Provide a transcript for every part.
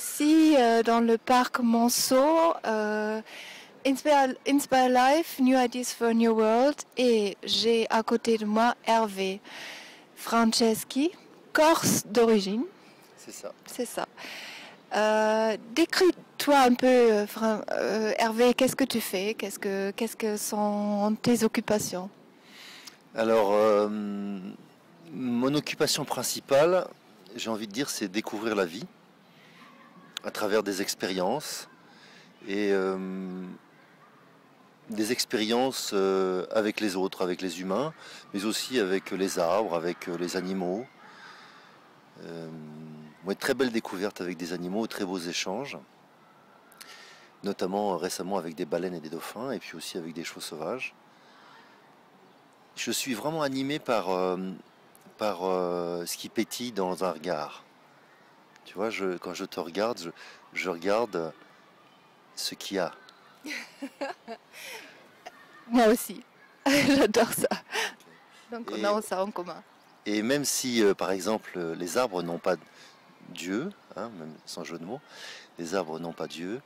ici dans le parc Monceau, Inspire Life, New Ideas for a New World, et j'ai à côté de moi Hervé Franceschi, corse d'origine. C'est ça. C'est ça. Décris-toi un peu, Hervé, qu'est-ce que tu fais? Qu'est-ce que sont tes occupations? Alors, mon occupation principale, j'ai envie de dire, c'est découvrir la vie à travers des expériences et des expériences avec les autres, avec les humains, mais aussi avec les arbres, avec les animaux. Une très belle découverte avec des animaux, très beaux échanges, notamment récemment avec des baleines et des dauphins, et puis aussi avec des chevaux sauvages. Je suis vraiment animé par ce qui pétille dans un regard. Tu vois, quand je te regarde, je regarde ce qu'il y a. Moi aussi, j'adore ça. Donc on Et, a ça en commun. et même si, par exemple, les arbres n'ont pas Dieu, hein, même sans jeu de mots, les arbres n'ont pas Dieu,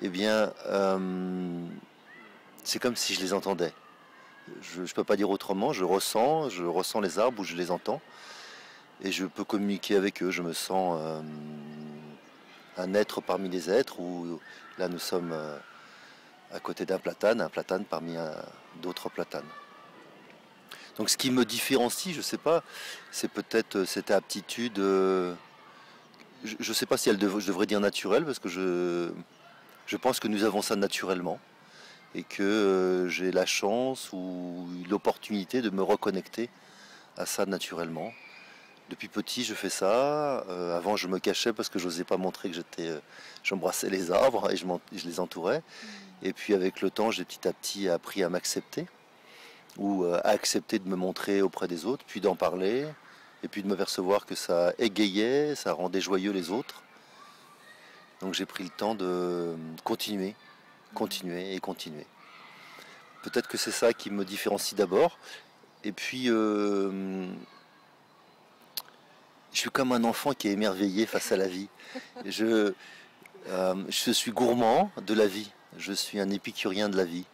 eh bien, c'est comme si je les entendais. Je ne peux pas dire autrement, je ressens les arbres ou je les entends, et je peux communiquer avec eux. Je me sens un être parmi les êtres, où là nous sommes à côté d'un platane parmi d'autres platanes. Donc ce qui me différencie, je sais pas, c'est peut-être cette aptitude, je sais pas si je devrais dire naturelle, parce que je pense que nous avons ça naturellement, et que j'ai la chance ou l'opportunité de me reconnecter à ça naturellement. Depuis petit, je fais ça. Avant, je me cachais parce que je n'osais pas montrer que j'embrassais les arbres et je les entourais. Et puis, avec le temps, j'ai petit à petit appris à m'accepter ou à accepter de me montrer auprès des autres, puis d'en parler, et puis de me percevoir que ça égayait, ça rendait joyeux les autres. Donc, j'ai pris le temps de continuer, continuer et continuer. Peut-être que c'est ça qui me différencie d'abord. Et puis, je suis comme un enfant qui est émerveillé face à la vie. Je suis gourmand de la vie. Je suis un épicurien de la vie.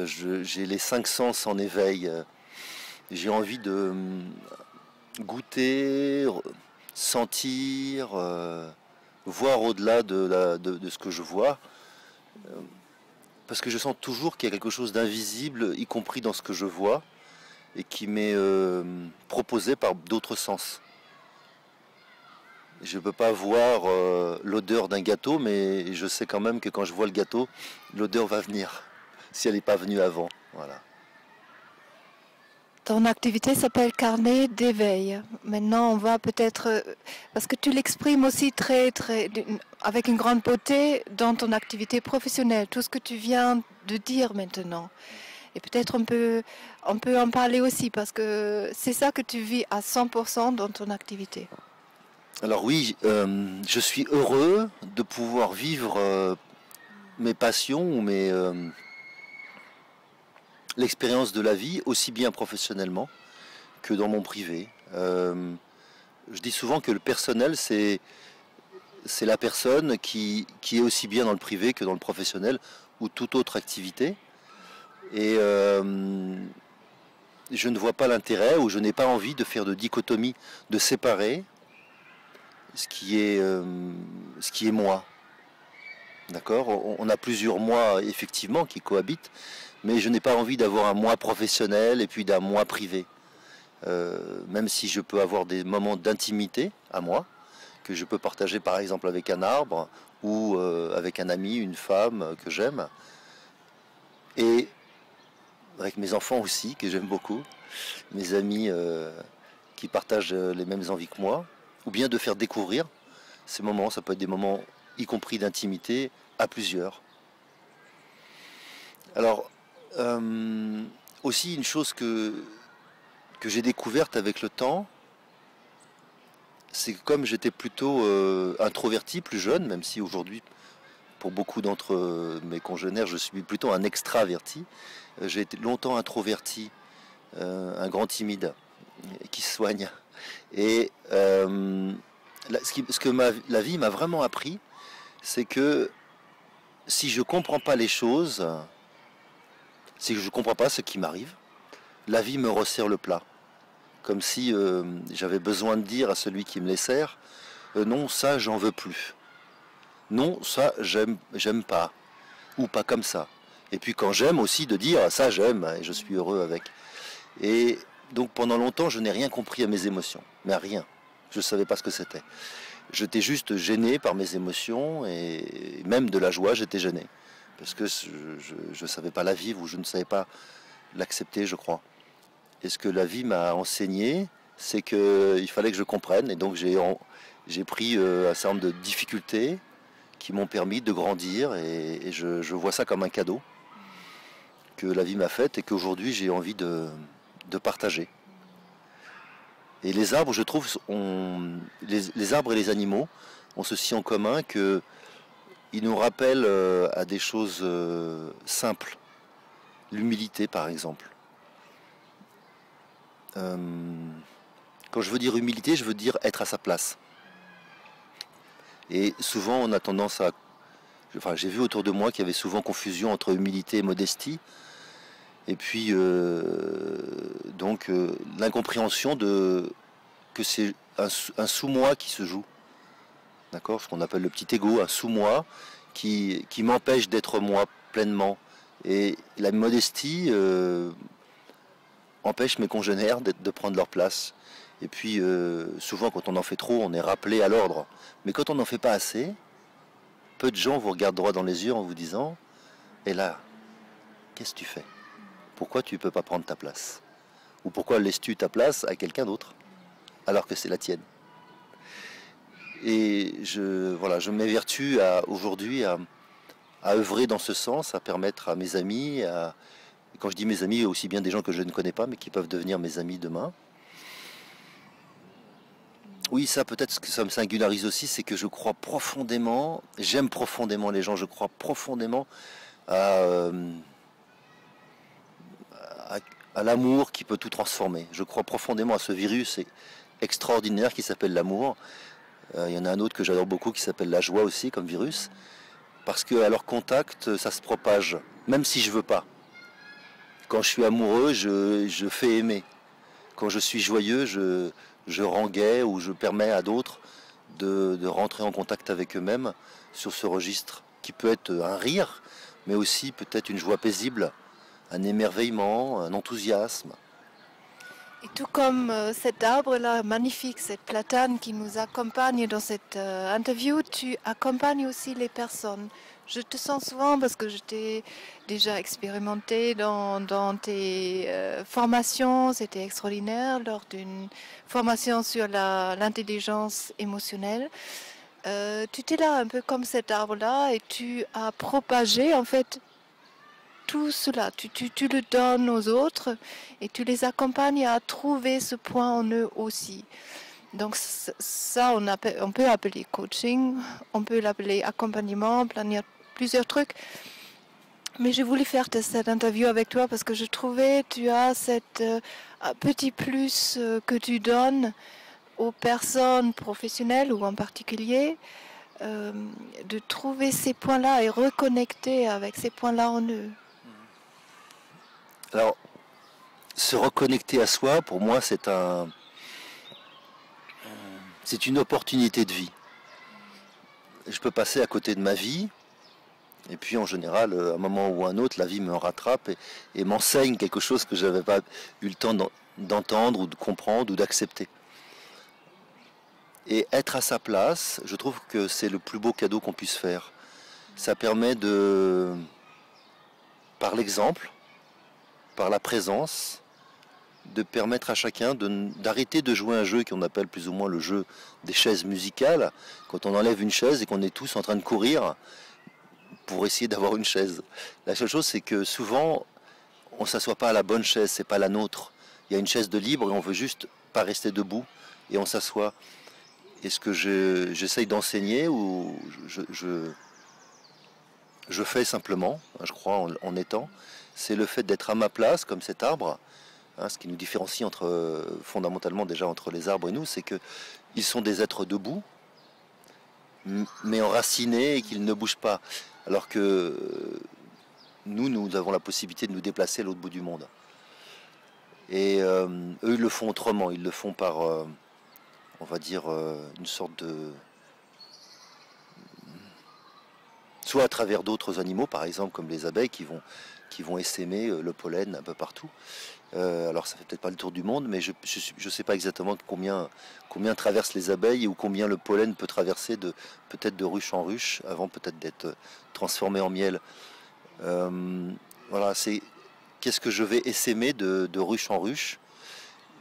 J'ai les cinq sens en éveil. J'ai envie de goûter, sentir, voir au-delà de ce que je vois. Parce que je sens toujours qu'il y a quelque chose d'invisible, y compris dans ce que je vois, et qui m'est proposé par d'autres sens. Je ne peux pas voir l'odeur d'un gâteau, mais je sais quand même que quand je vois le gâteau, l'odeur va venir, si elle n'est pas venue avant. Voilà. Ton activité s'appelle Carnet d'éveil. Maintenant, on va peut-être, parce que tu l'exprimes aussi avec une grande beauté dans ton activité professionnelle, tout ce que tu viens de dire maintenant. Et peut-être on peut en parler aussi, parce que c'est ça que tu vis à 100% dans ton activité. Alors oui, je suis heureux de pouvoir vivre mes passions ou l'expérience de la vie, aussi bien professionnellement que dans mon privé. Je dis souvent que le personnel, c'est la personne qui est aussi bien dans le privé que dans le professionnel ou toute autre activité. Et je ne vois pas l'intérêt, ou je n'ai pas envie de faire de dichotomie, de séparer ce qui est moi. D'accord ? On a plusieurs moi, effectivement, qui cohabitent, mais je n'ai pas envie d'avoir un moi professionnel et puis d'un moi privé. Même si je peux avoir des moments d'intimité à moi, que je peux partager par exemple avec un arbre ou avec un ami, une femme que j'aime, et avec mes enfants aussi, que j'aime beaucoup, mes amis qui partagent les mêmes envies que moi, ou bien de faire découvrir ces moments. Ça peut être des moments y compris d'intimité à plusieurs. Alors, aussi une chose que j'ai découverte avec le temps, c'est que comme j'étais plutôt introverti, plus jeune, même si aujourd'hui, pour beaucoup d'entre mes congénères, je suis plutôt un extraverti, j'ai été longtemps introverti, un grand timide qui se soigne. Et Ce que la vie m'a vraiment appris, c'est que si je ne comprends pas les choses, si je ne comprends pas ce qui m'arrive, la vie me resserre le plat. Comme si j'avais besoin de dire à celui qui me les sert, non, ça, j'en veux plus. Non, ça, j'aime pas. Ou pas comme ça. Et puis quand j'aime aussi de dire, ça, j'aime, et je suis heureux avec. Et donc pendant longtemps, je n'ai rien compris à mes émotions. Mais à rien. Je ne savais pas ce que c'était. J'étais juste gêné par mes émotions, et même de la joie, j'étais gêné. Parce que je ne savais pas la vivre, ou je ne savais pas l'accepter, je crois. Et ce que la vie m'a enseigné, c'est qu'il fallait que je comprenne. Et donc j'ai pris un certain nombre de difficultés qui m'ont permis de grandir. Et je vois ça comme un cadeau que la vie m'a fait et qu'aujourd'hui j'ai envie de partager. Et les arbres, je trouve, les arbres et les animaux ont ceci en commun qu'ils nous rappellent à des choses simples. L'humilité, par exemple. Quand je veux dire humilité, je veux dire être à sa place. Et souvent, on a tendance à... Enfin, j'ai vu autour de moi qu'il y avait souvent confusion entre humilité et modestie. Et puis, l'incompréhension que c'est un sous-moi qui se joue. D'accord ? Ce qu'on appelle le petit ego, un sous-moi qui m'empêche d'être moi pleinement. Et la modestie empêche mes congénères de prendre leur place. Et puis, souvent, quand on en fait trop, on est rappelé à l'ordre. Mais quand on n'en fait pas assez, peu de gens vous regardent droit dans les yeux en vous disant « Et là, qu'est-ce que tu fais ? Pourquoi tu ne peux pas prendre ta place ? Ou pourquoi laisses-tu ta place à quelqu'un d'autre alors que c'est la tienne ?» Et je m'évertue aujourd'hui à œuvrer dans ce sens, à permettre à mes amis, quand je dis mes amis, aussi bien des gens que je ne connais pas, mais qui peuvent devenir mes amis demain. Oui, ça peut-être ce que ça me singularise aussi, c'est que je crois profondément, j'aime profondément les gens, je crois profondément à l'amour qui peut tout transformer. Je crois profondément à ce virus extraordinaire qui s'appelle l'amour. Il y en a un autre que j'adore beaucoup qui s'appelle la joie aussi comme virus. Parce qu'à leur contact, ça se propage, même si je veux pas. Quand je suis amoureux, je fais aimer. Quand je suis joyeux, je rends gai ou je permets à d'autres de rentrer en contact avec eux-mêmes sur ce registre qui peut être un rire, mais aussi peut-être une joie paisible, un émerveillement, un enthousiasme. Et tout comme cet arbre-là, magnifique, cette platane qui nous accompagne dans cette interview, tu accompagnes aussi les personnes. Je te sens souvent, parce que je t'ai déjà expérimenté dans tes formations, c'était extraordinaire, lors d'une formation sur l'intelligence émotionnelle. Tu étais là un peu comme cet arbre-là et tu as propagé en fait tout cela, tu le donnes aux autres et tu les accompagnes à trouver ce point en eux aussi. Donc ça, on peut appeler coaching, on peut l'appeler accompagnement, planer plusieurs trucs. Mais j'ai voulu faire cette interview avec toi parce que je trouvais tu as cette petit plus que tu donnes aux personnes professionnelles ou en particulier, de trouver ces points-là et reconnecter avec ces points-là en eux. Alors, se reconnecter à soi, pour moi, c'est une opportunité de vie. Je peux passer à côté de ma vie, et puis en général, à un moment ou à un autre, la vie me rattrape et m'enseigne quelque chose que je n'avais pas eu le temps d'entendre ou de comprendre ou d'accepter. Et être à sa place, je trouve que c'est le plus beau cadeau qu'on puisse faire. Ça permet par l'exemple, par la présence, de permettre à chacun d'arrêter de jouer un jeu qu'on appelle plus ou moins le jeu des chaises musicales, quand on enlève une chaise et qu'on est tous en train de courir pour essayer d'avoir une chaise. La seule chose, c'est que souvent, on ne s'assoit pas à la bonne chaise, c'est pas la nôtre. Il y a une chaise de libre et on veut juste pas rester debout et on s'assoit. Et ce que j'essaye d'enseigner, ou je fais simplement, je crois en étant, c'est le fait d'être à ma place, comme cet arbre, hein, ce qui nous différencie fondamentalement déjà entre les arbres et nous, c'est qu'ils sont des êtres debout, mais enracinés et qu'ils ne bougent pas. Alors que nous avons la possibilité de nous déplacer à l'autre bout du monde. Et eux, ils le font autrement. Ils le font par, on va dire, une sorte de... Soit à travers d'autres animaux, par exemple, comme les abeilles qui vont essaimer le pollen un peu partout. Alors ça fait peut-être pas le tour du monde, mais je ne sais pas exactement combien traversent les abeilles ou combien le pollen peut traverser peut-être de ruche en ruche avant peut-être d'être transformé en miel. Voilà, c'est qu'est-ce que je vais essaimer de ruche en ruche.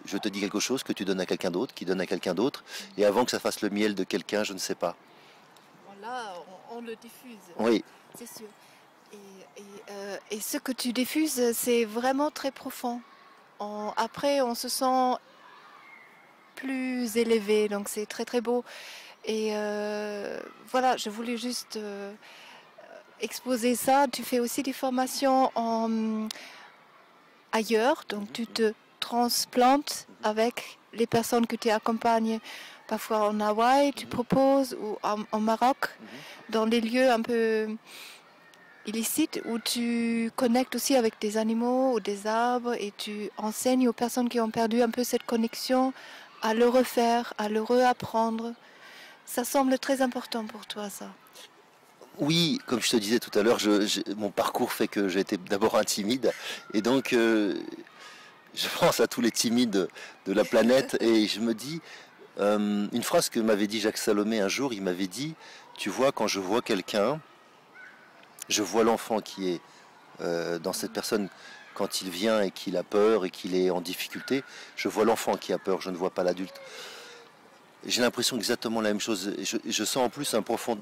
Je te dis quelque chose que tu donnes à quelqu'un d'autre, qui donne à quelqu'un d'autre, et avant que ça fasse le miel de quelqu'un, je ne sais pas. Là, on le diffuse. Oui. C'est sûr. Et ce que tu diffuses, c'est vraiment très profond. Après, on se sent plus élevé, donc c'est très très beau. Et voilà, je voulais juste exposer ça. Tu fais aussi des formations ailleurs, donc tu te transplantes avec les personnes que tu accompagnes, parfois en Hawaï, tu proposes, ou en Maroc, dans des lieux un peu illicites où tu connectes aussi avec des animaux ou des arbres et tu enseignes aux personnes qui ont perdu un peu cette connexion à le refaire, à le réapprendre. Ça semble très important pour toi, ça. Oui, comme je te disais tout à l'heure, mon parcours fait que j'ai été d'abord un timide et donc je pense à tous les timides de la planète et je me dis, une phrase que m'avait dit Jacques Salomé un jour, il m'avait dit, tu vois, quand je vois quelqu'un, je vois l'enfant qui est dans cette personne quand il vient et qu'il a peur et qu'il est en difficulté, je vois l'enfant qui a peur, je ne vois pas l'adulte. J'ai l'impression exactement la même chose. Je sens en plus un profond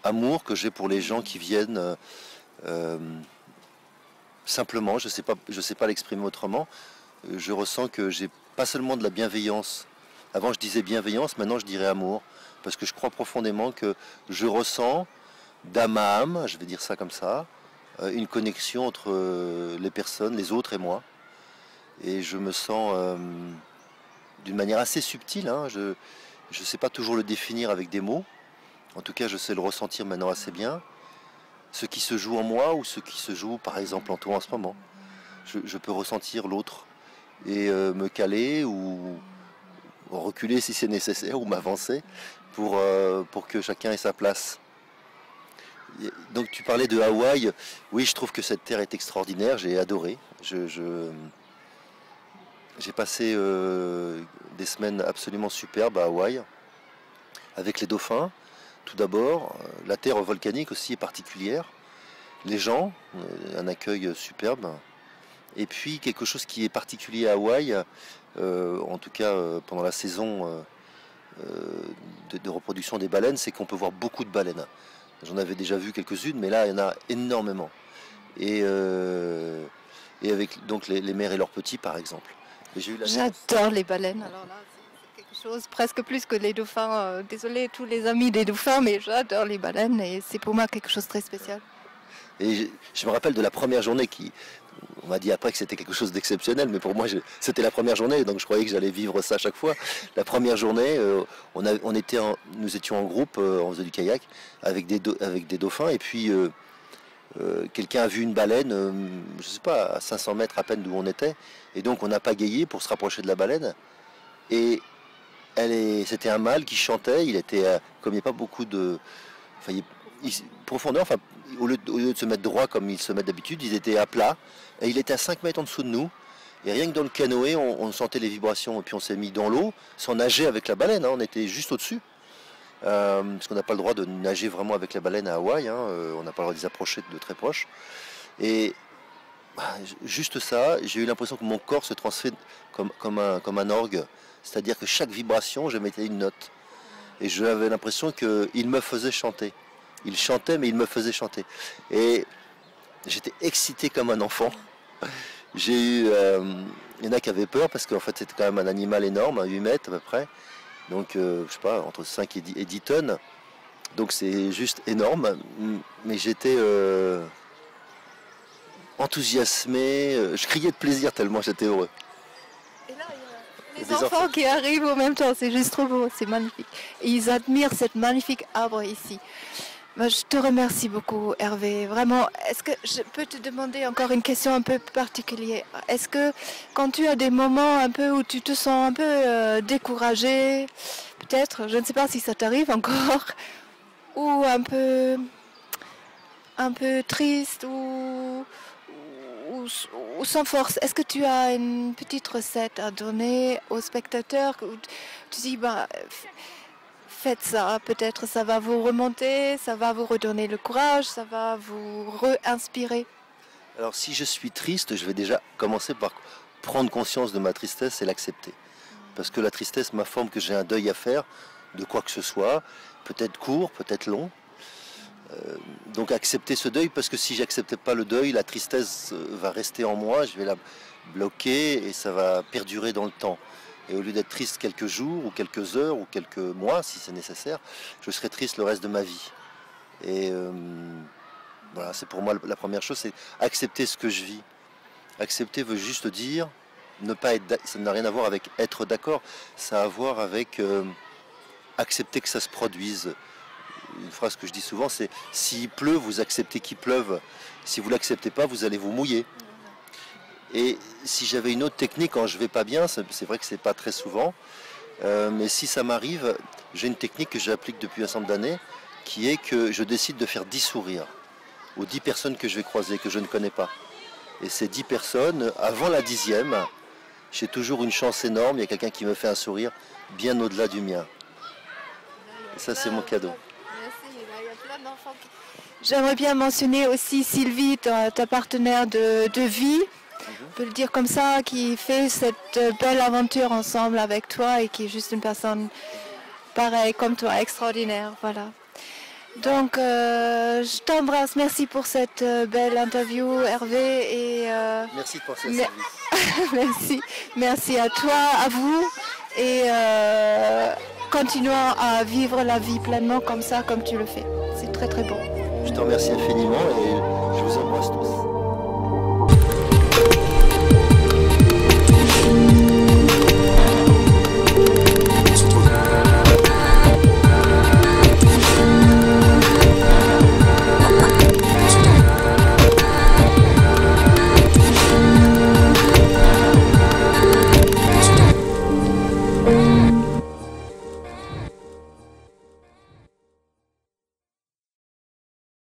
amour que j'ai pour les gens qui viennent simplement, je sais pas l'exprimer autrement. Je ressens que j'ai pas seulement de la bienveillance. Avant je disais bienveillance, maintenant je dirais amour, parce que je crois profondément que je ressens d'âme à âme, je vais dire ça comme ça, une connexion entre les personnes, les autres et moi. Et je me sens d'une manière assez subtile, hein, je ne sais pas toujours le définir avec des mots, en tout cas je sais le ressentir maintenant assez bien, ce qui se joue en moi ou ce qui se joue par exemple en toi en ce moment. Je peux ressentir l'autre et me caler ou reculer si c'est nécessaire ou m'avancer pour que chacun ait sa place. Donc tu parlais de Hawaï, oui je trouve que cette terre est extraordinaire, j'ai adoré. J'ai passé des semaines absolument superbes à Hawaï, avec les dauphins, tout d'abord. La terre volcanique aussi est particulière. Les gens, un accueil superbe. Et puis quelque chose qui est particulier à Hawaï, en tout cas pendant la saison de reproduction des baleines, c'est qu'on peut voir beaucoup de baleines. J'en avais déjà vu quelques-unes, mais là il y en a énormément. Et avec donc les mères et leurs petits par exemple. J'adore les baleines. Alors là, c'est quelque chose presque plus que les dauphins. Désolé tous les amis des dauphins, mais j'adore les baleines et c'est pour moi quelque chose de très spécial. Et je me rappelle de la première journée on m'a dit après que c'était quelque chose d'exceptionnel, mais pour moi c'était la première journée, donc je croyais que j'allais vivre ça à chaque fois. La première journée, nous étions en groupe, on faisait du kayak avec des dauphins, et puis quelqu'un a vu une baleine, je sais pas, à 500 mètres à peine d'où on était, et donc on a pagayé pour se rapprocher de la baleine, et c'était un mâle qui chantait, il était, comme il n'y a pas beaucoup de... Enfin, profondeur, enfin, au lieu de se mettre droit comme ils se mettent d'habitude, ils étaient à plat, et il était à 5 mètres en dessous de nous, et rien que dans le canoë, on sentait les vibrations, et puis on s'est mis dans l'eau, sans nager avec la baleine, hein, on était juste au-dessus. Parce qu'on n'a pas le droit de nager vraiment avec la baleine à Hawaï, hein, on n'a pas le droit de les approcher de très proche. Et juste ça, j'ai eu l'impression que mon corps se transférait comme un orgue, c'est-à-dire que chaque vibration, je mettais une note. Et j'avais l'impression qu'il me faisait chanter. Il chantait, mais il me faisait chanter. Et j'étais excité comme un enfant. Il y en a qui avaient peur parce qu'en fait c'était quand même un animal énorme, à 8 mètres à peu près. Donc je sais pas, entre 5 et 10 tonnes. Donc c'est juste énorme. Mais j'étais enthousiasmé. Je criais de plaisir tellement j'étais heureux. Les Des enfants qui arrivent en même temps, c'est juste trop beau, c'est magnifique. Et ils admirent cette magnifique arbre ici. Moi, je te remercie beaucoup, Hervé. Vraiment, est-ce que je peux te demander encore une question un peu particulière? Est-ce que quand tu as des moments un peu où tu te sens un peu découragé, peut-être, je ne sais pas si ça t'arrive encore, ou un peu triste ou, ou sans force, est-ce que tu as une petite recette à donner aux spectateurs où tu dis, bah, faites ça, peut-être ça va vous remonter, ça va vous redonner le courage, ça va vous re-inspirer. Alors si je suis triste, je vais déjà commencer par prendre conscience de ma tristesse et l'accepter. Parce que la tristesse m'informe que j'ai un deuil à faire de quoi que ce soit, peut-être court, peut-être long. Donc accepter ce deuil, parce que si j'acceptais pas le deuil, la tristesse va rester en moi, je vais la bloquer et ça va perdurer dans le temps. Et au lieu d'être triste quelques jours ou quelques heures ou quelques mois, si c'est nécessaire, je serai triste le reste de ma vie. Et voilà, c'est pour moi la première chose, c'est accepter ce que je vis. Accepter veut juste dire ne pas être, ça n'a rien à voir avec être d'accord, ça a à voir avec accepter que ça se produise. Une phrase que je dis souvent, c'est s'il pleut, vous acceptez qu'il pleuve. Si vous l'acceptez pas, vous allez vous mouiller. Et si j'avais une autre technique quand je vais pas bien, c'est vrai que c'est pas très souvent, mais si ça m'arrive, j'ai une technique que j'applique depuis un certain nombre d'années, qui est que je décide de faire 10 sourires aux 10 personnes que je vais croiser, que je ne connais pas. Et ces 10 personnes, avant la 10e, j'ai toujours une chance énorme, il y a quelqu'un qui me fait un sourire bien au-delà du mien. Et ça, c'est mon cadeau. J'aimerais bien mentionner aussi Sylvie, ta partenaire de vie, on peut le dire comme ça, qui fait cette belle aventure ensemble avec toi et qui est juste une personne pareille comme toi, extraordinaire. Voilà. Donc, je t'embrasse. Merci pour cette belle interview, Hervé. Et, merci de penser à Sylvie. merci. Merci à toi, à vous. Et continuons à vivre la vie pleinement comme ça, comme tu le fais. C'est très très beau. Je te remercie infiniment et je vous embrasse tous.